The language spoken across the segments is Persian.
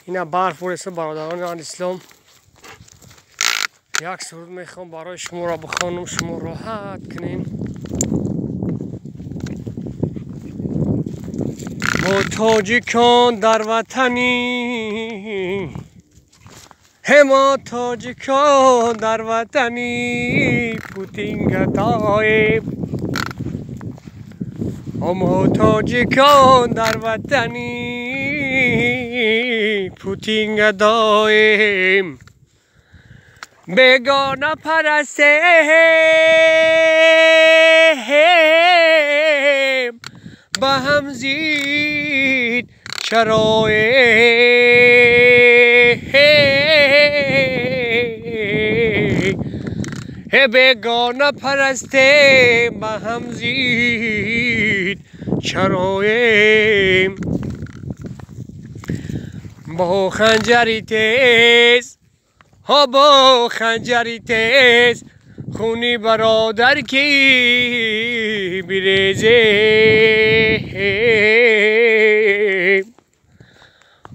اینا برف ورسته برادران اسلام. یک سرود میخوام برای شما را بخوانم، شما راحت کنین. ما تاجیکان در وطنی، ما تاجیکان در وطنی، پوتین گداییم. ما تاجیکان در وطنی، پوتین گداییم. بیگانه پرستیم، به هم زید چراییم. بیگانه پرستیم، به هم زید چراییم. با خنجری تیز، با خنجری تیز، خونی برادر کی بریزیم.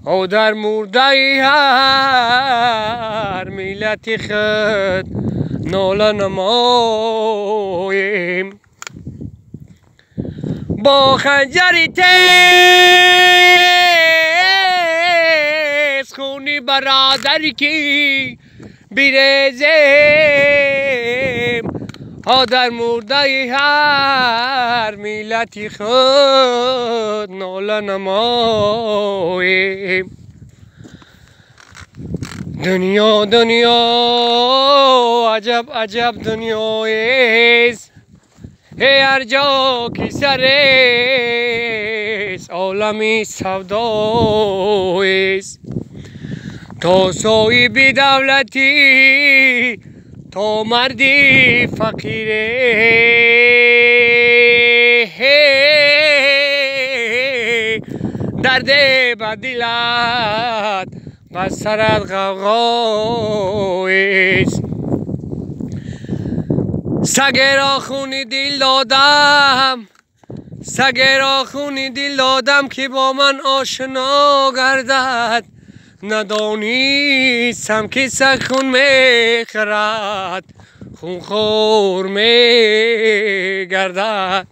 او در مرده هر ملت خود ناله نماییم. با خنجری تیز، خونی برادر کی بریزیم. ها در مرده هر ملت خود ناله نماییم. دنیا دنیا عجب عجب دنیایست، هر جا کی سرست عالمی سودایست. تو صاحب دولتی، تو مردی فقیره، درد به دلت به سرت غوغایست. سگ را خون دل دادم، سگ را خون دل دادم که با من آشنا گردد. ندانستم که سگ خون میخورد، خون خور میگردد.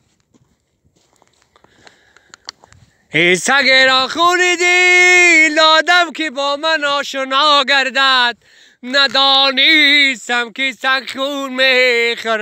سگ را خون دل دادم که با من آشنا گردد. ندانستم که سگ خون میخورد.